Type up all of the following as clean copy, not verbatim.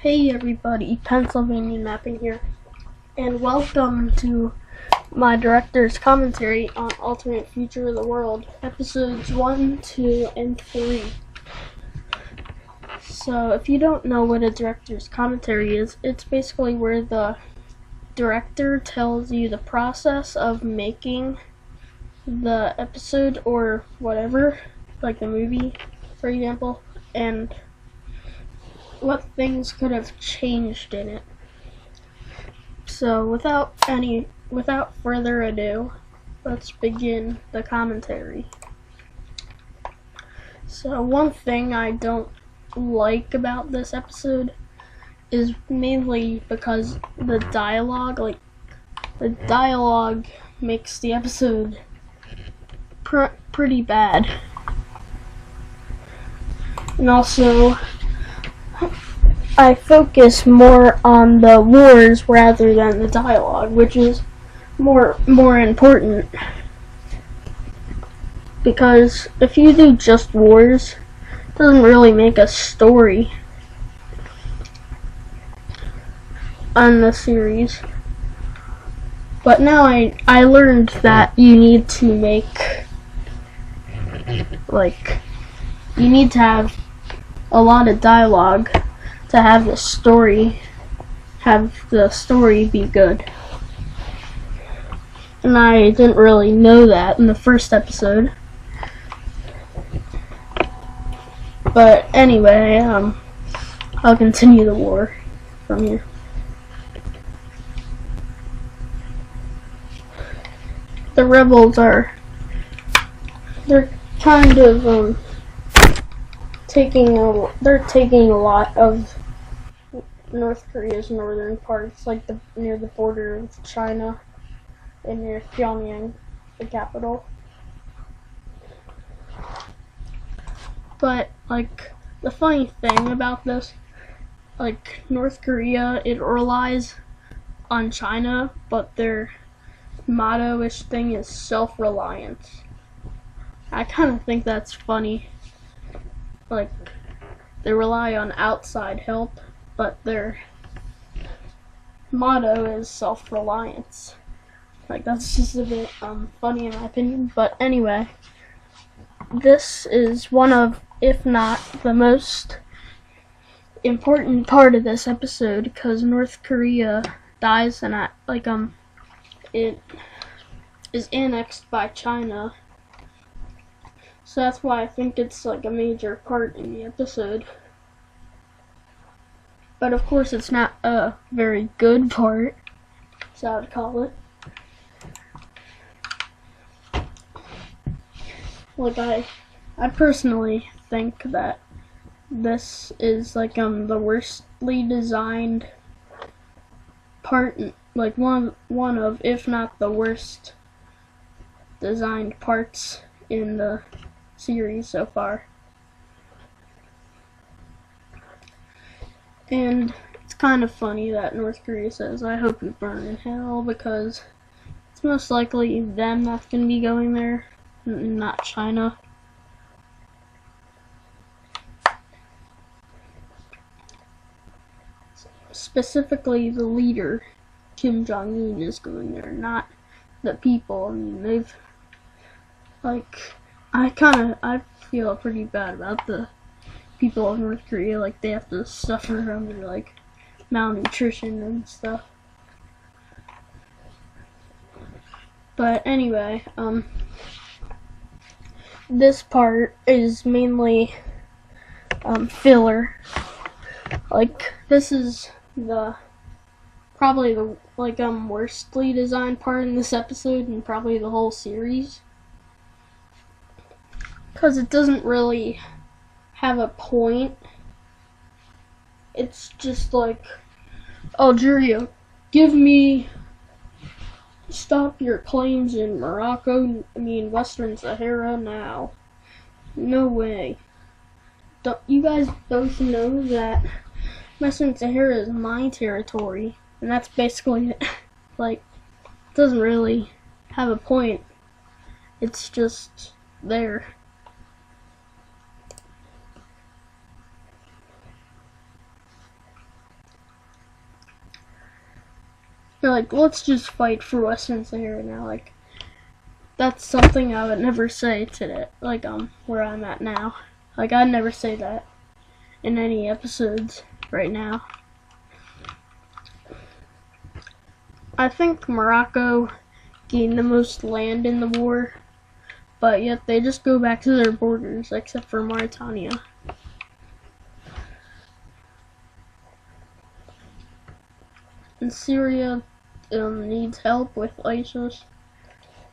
Hey everybody, Pennsylvania Mapping here, and welcome to my director's commentary on Alternate Future of the World, episodes 1, 2, and 3. So, if you don't know what a director's commentary is, it's basically where the director tells you the process of making the episode or whatever, like the movie, for example, and what things could have changed in it. So without further ado, let's begin the commentary. So one thing I don't like about this episode is mainly because the dialogue makes the episode pretty bad. And also, I focus more on the wars rather than the dialogue, which is more important. Because if you do just wars, it doesn't really make a story on the series. But now I learned that you need to you need to have a lot of dialogue to have the story be good. And I didn't really know that in the first episode. But anyway, I'll continue the war from here. The rebels they're kind of taking a lot of North Korea's northern parts, like near the border of China and near Pyongyang, the capital. But the funny thing about this, North Korea, it relies on China, but their motto-ish thing is self-reliance. I kind of think that's funny. They rely on outside help, but their motto is self-reliance. That's just a bit funny in my opinion. But anyway, this is one of, if not the most important part of this episode, because North Korea dies and it is annexed by China. So that's why I think it's a major part in the episode. But of course it's not a very good part, so I would call it. I personally think that this is the worstly designed part, one of, if not the worst designed parts in the series so far. And it's kind of funny that North Korea says, "I hope you burn in hell," because it's most likely them that's going to be going there, not China. Specifically, the leader, Kim Jong-un, is going there, not the people. I mean, I feel pretty bad about the people of North Korea. They have to suffer under malnutrition and stuff. But anyway, this part is mainly filler. This is probably the worstly designed part in this episode and probably the whole series, because it doesn't really have a point. It's just Algeria, stop your claims in Western Sahara now. No way. You guys both know that Western Sahara is my territory, and that's basically it. It doesn't really have a point. It's just there. They're like, let's just fight for Western Sahara now. Like, that's something I would never say today. Like, where I'm at now. Like, I'd never say that in any episodes right now. I think Morocco gained the most land in the war, but yet they just go back to their borders, except for Mauritania. And Syria needs help with ISIS,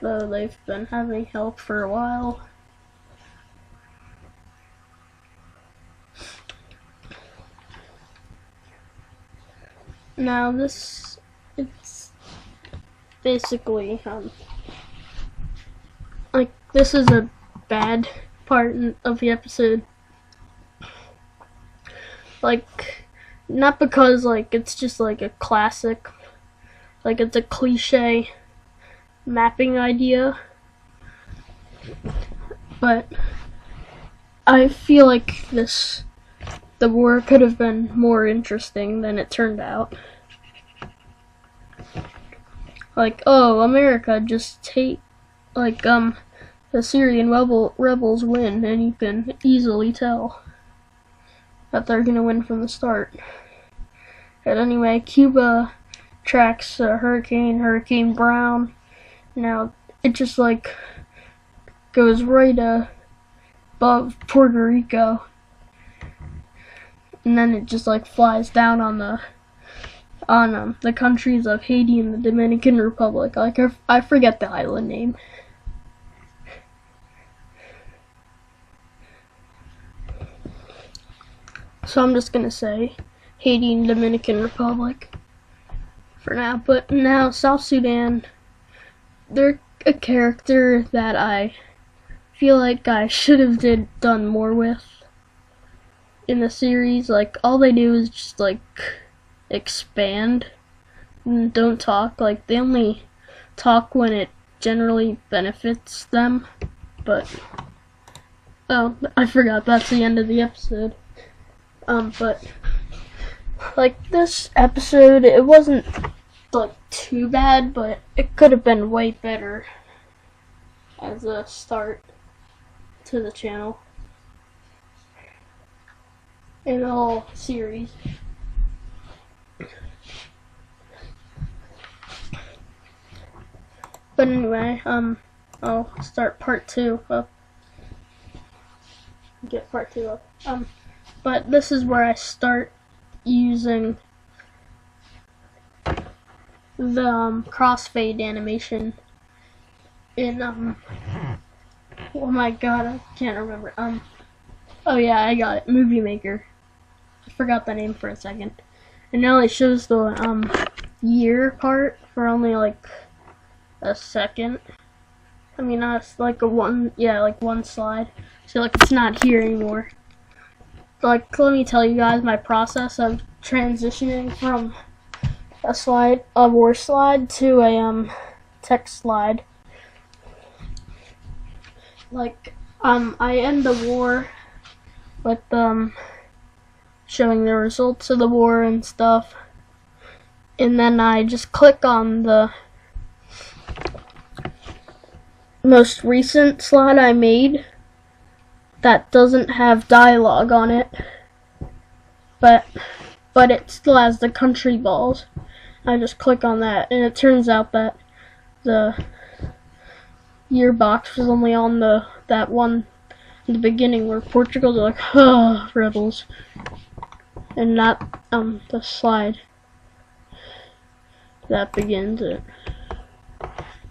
though they've been having help for a while. Now it's basically, like, this is a bad part of the episode. Like, not because, like, it's just, like, a classic, like, it's a cliche mapping idea, but I feel like the war could have been more interesting than it turned out. Like, oh, America just the Syrian rebels win, and you can easily tell that they're gonna win from the start. But anyway, Cuba tracks Hurricane Brown. Now, it just, like, goes right above Puerto Rico, and then it just, like, flies down on the countries of Haiti and the Dominican Republic. Like, I forget the island name. So I'm just gonna say Haiti and Dominican Republic for now. But now South Sudan, they're a character that I feel like I should have done more with in the series. Like, all they do is just, like, expand and don't talk. Like, they only talk when it generally benefits them. But oh, I forgot that's the end of the episode. But like, this episode, it wasn't, like, too bad, but it could have been way better as a start to the channel in the whole series. But anyway, I'll start part 2 up. Get part 2 up. But this is where I start using the crossfade animation in oh my god, I can't remember. Oh yeah, I got it. Movie Maker. I forgot the name for a second. And now it shows the year part for only like a second. I mean, that's like one slide. So, like, it's not here anymore. Like, let me tell you guys my process of transitioning from a war slide to a text slide. Like, I end the war with showing the results of the war and stuff, and then I just click on the most recent slide I made that doesn't have dialogue on it, but it still has the country balls. I just click on that, and it turns out that the year box was only on that one in the beginning where Portugal's like, oh, rebels, and not the slide that begins it.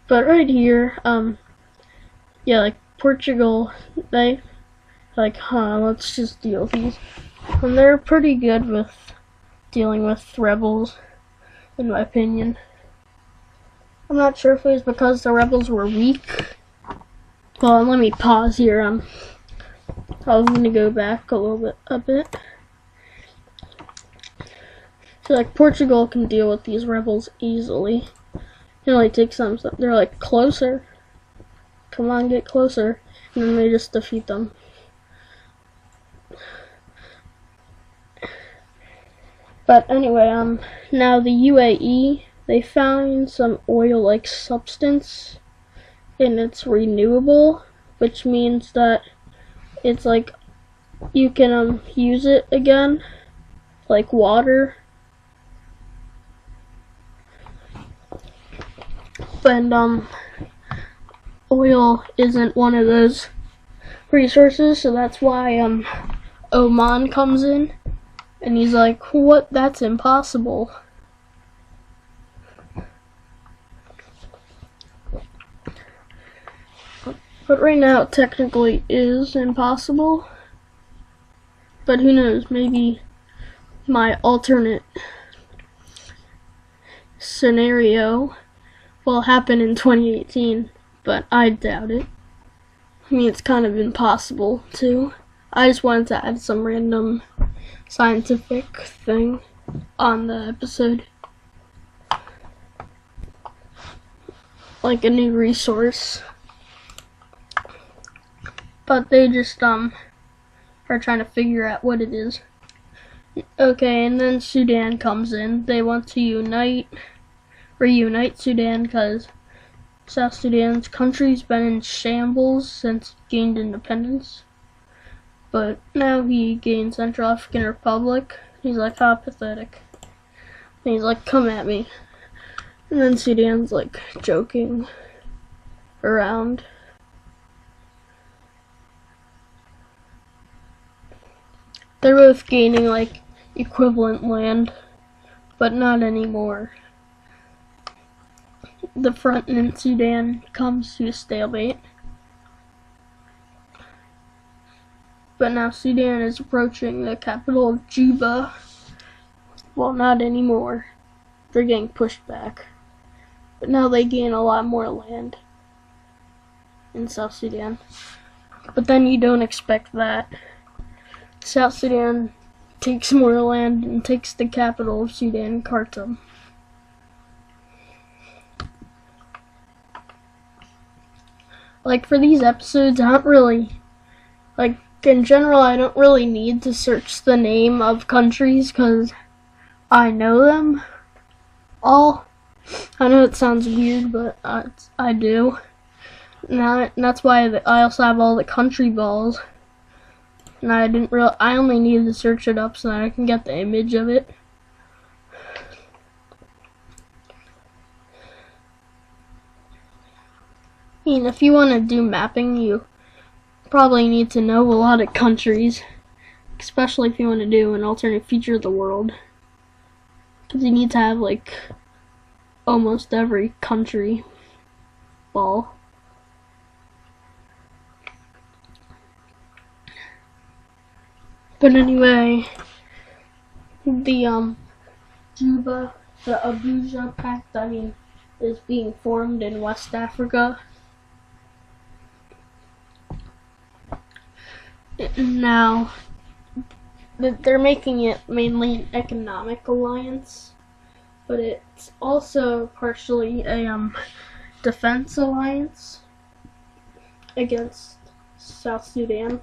But right here, yeah, like, Portugal, they like, let's just deal with these. And they're pretty good with dealing with rebels, in my opinion. I'm not sure if it was because the rebels were weak. Well, let me pause here. I was gonna go back a bit. So, like, Portugal can deal with these rebels easily. It only takes them. They're like, closer. Come on, get closer. And then they just defeat them. But anyway, now the UAE, they found some oil-like substance, and it's renewable, which means that it's like you can use it again, like water. But oil isn't one of those resources, so that's why Oman comes in, and he's like, "What? That's impossible." But right now, it technically is impossible. But who knows? Maybe my alternate scenario will happen in 2018, but I doubt it. I mean, it's kind of impossible too. I just wanted to add some random scientific thing on the episode, like a new resource. But they just are trying to figure out what it is. Okay, and then Sudan comes in. They want to reunite Sudan because South Sudan's country's been in shambles since it gained independence. But now he gained Central African Republic. He's like, how pathetic. And he's like, come at me. And then Sudan's like joking around. They're both gaining like equivalent land, but not anymore. The front in Sudan comes to a stalemate. But now Sudan is approaching the capital of Juba. Well, not anymore. They're getting pushed back. But now they gain a lot more land in South Sudan. But then you don't expect that. South Sudan takes more land and takes the capital of Sudan, Khartoum. Like, for these episodes, I don't really, like, in general, I don't really need to search the name of countries because I know them all. I know it sounds weird, but I do. And that's why I also have all the country balls. And I only needed to search it up so that I can get the image of it. I mean, if you want to do mapping, you probably need to know a lot of countries, especially if you want to do an alternate feature of the world. Because you need to have, like, almost every country ball. But anyway, the Juba, the Abuja Pact, is being formed in West Africa. Now, they're making it mainly an economic alliance, but it's also partially a defense alliance against South Sudan.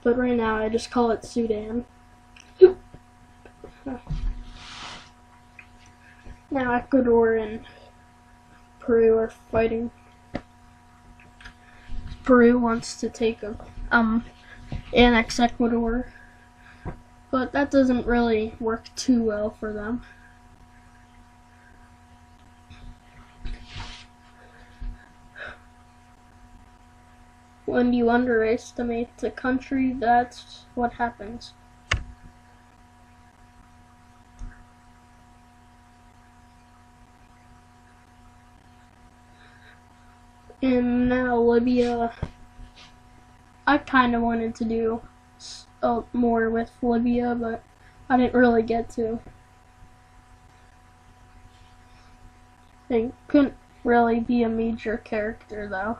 But right now, I just call it Sudan. Now Ecuador and Peru are fighting. Peru wants to take annex Ecuador, but that doesn't really work too well for them. When you underestimate the country, that's what happens. And now Libya. I kind of wanted to do more with Libya, but I didn't really get to. They couldn't really be a major character, though.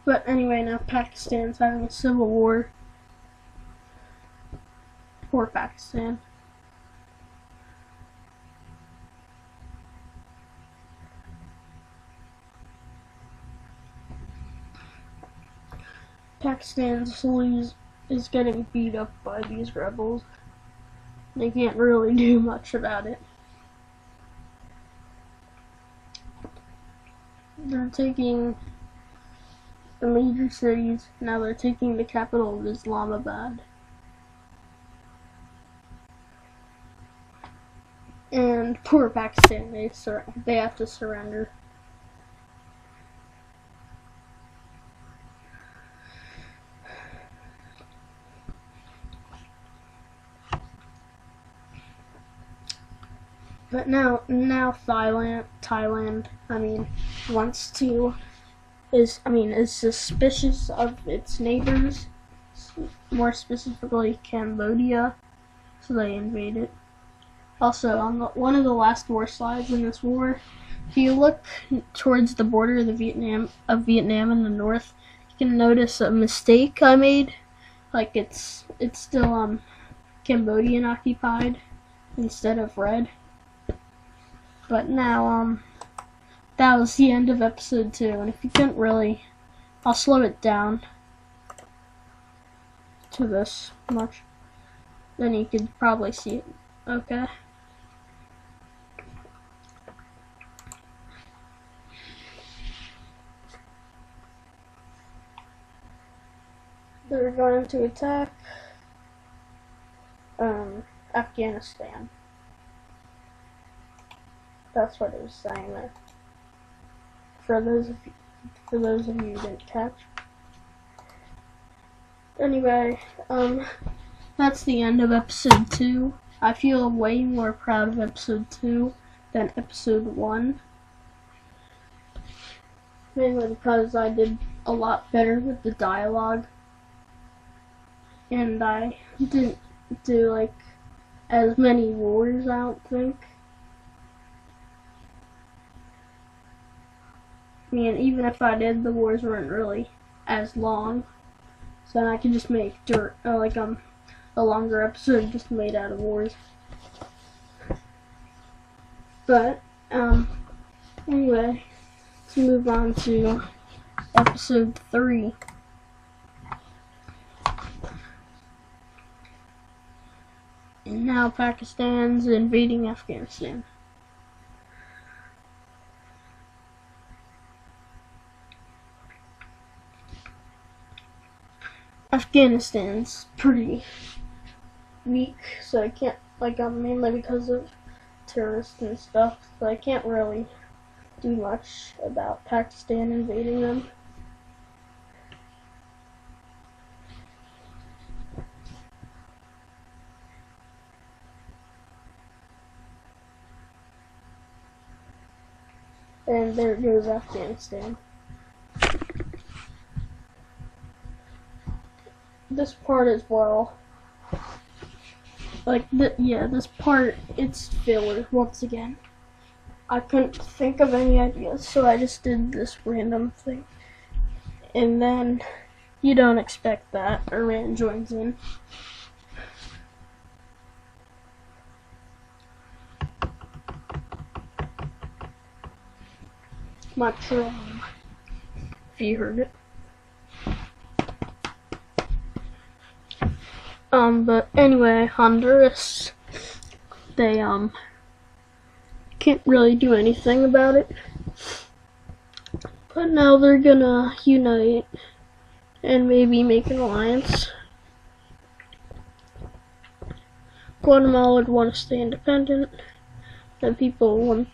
But anyway, now Pakistan's having a civil war. Poor Pakistan. Pakistan's is getting beat up by these rebels. They can't really do much about it. They're taking the major cities, now they're taking the capital of Islamabad. And poor Pakistan, they have to surrender. But now Thailand, wants to, is suspicious of its neighbors, more specifically Cambodia, so they invade it. Also, on one of the last war slides in this war, if you look towards the border of Vietnam in the north, you can notice a mistake I made. Like it's still Cambodian occupied instead of red. But now that was the end of episode 2, and if you couldn't really, I'll slow it down to this much, then you could probably see it. Okay. They're going to attack Afghanistan. That's what it was saying there. For those of you who didn't catch. Anyway, that's the end of episode 2. I feel way more proud of episode 2 than episode 1. Mainly because I did a lot better with the dialogue. And I didn't do like as many wars, I don't think. Even if I did, the wars weren't really as long. So I could just make a longer episode just made out of wars. But anyway, let's move on to episode 3. And now Pakistan's invading Afghanistan. Afghanistan's pretty weak, so I can't, mainly because of terrorists and stuff, so I can't really do much about Pakistan invading them. And there goes Afghanistan. This part as well. This part, it's filler once again. I couldn't think of any ideas, so I just did this random thing. And then, you don't expect that, Iran joins in. My drum, if you heard it. But anyway, Honduras, they can't really do anything about it. But now they're gonna unite and maybe make an alliance. Guatemala would want to stay independent, and people want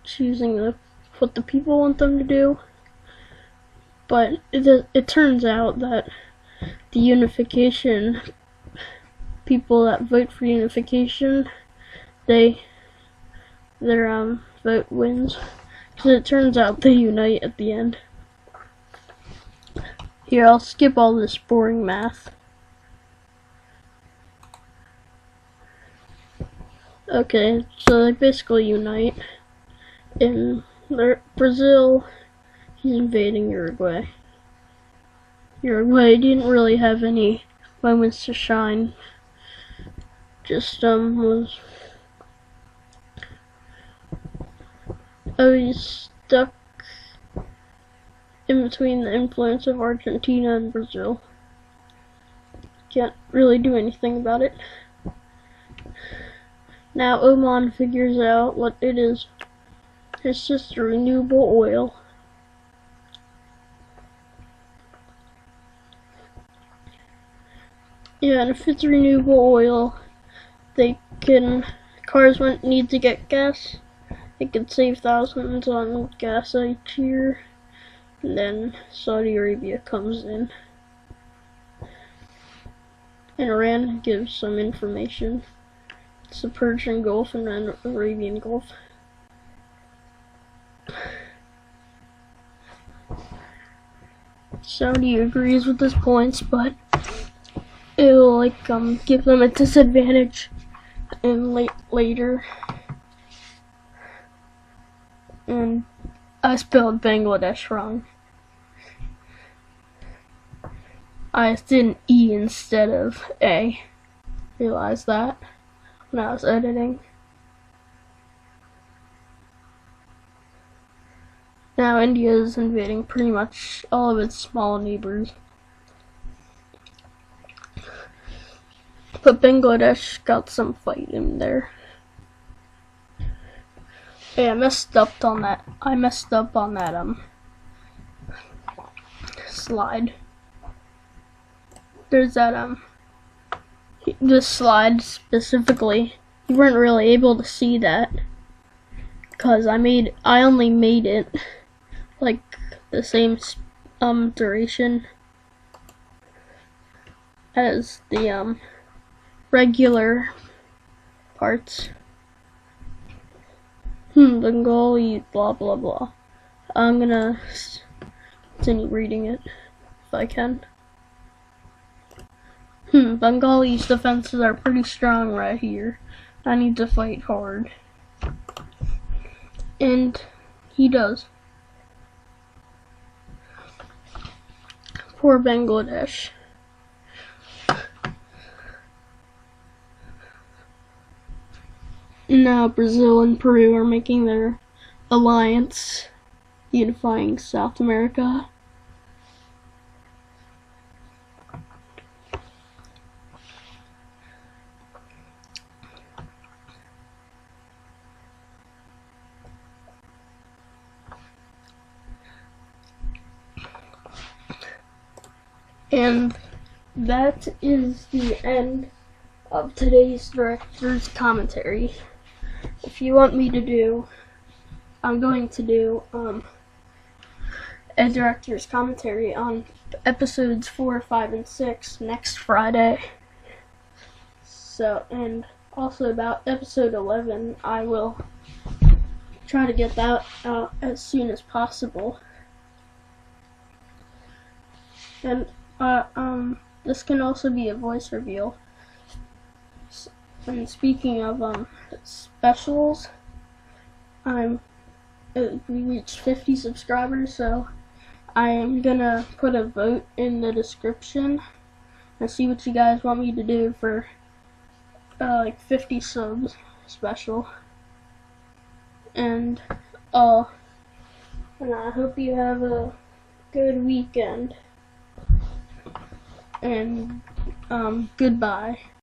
choosing what the people want them to do. But it turns out that the unification, people that vote for unification, their vote wins. Because it turns out they unite at the end. Here, I'll skip all this boring math. Okay, so they basically unite. In Brazil, he's invading Uruguay. Uruguay didn't really have any moments to shine. Just was always stuck in between the influence of Argentina and Brazil. can't really do anything about it. Now Oman figures out what it is. It's just a renewable oil. Yeah, and if it's renewable oil, cars won't need to get gas. They could save thousands on gas each year. And then Saudi Arabia comes in. And Iran gives some information. It's the Persian Gulf and then Arabian Gulf. Saudi agrees with his points, but it'll give them a disadvantage in later. And I spelled Bangladesh wrong. I did an E instead of A. Realized that when I was editing. Now India is invading pretty much all of its small neighbors. But Bangladesh got some fight in there. Yeah, I messed up on that slide. There's that this slide specifically. You weren't really able to see that because I only made it like the same duration as the regular parts. Bengali, blah blah blah. I'm gonna continue reading it if I can. Bengali's defenses are pretty strong right here. I need to fight hard. And he does. Poor Bangladesh. Now Brazil and Peru are making their alliance, unifying South America. And that is the end of today's director's commentary. If you want me to do, I'm going to do a director's commentary on episodes 4, 5, and 6 next Friday. So, and also about episode 11, I will try to get that out as soon as possible. And this can also be a voice reveal. And speaking of specials, we reached 50 subscribers, so I'm gonna put a vote in the description and see what you guys want me to do for like 50 subs special. And I hope you have a good weekend. And goodbye.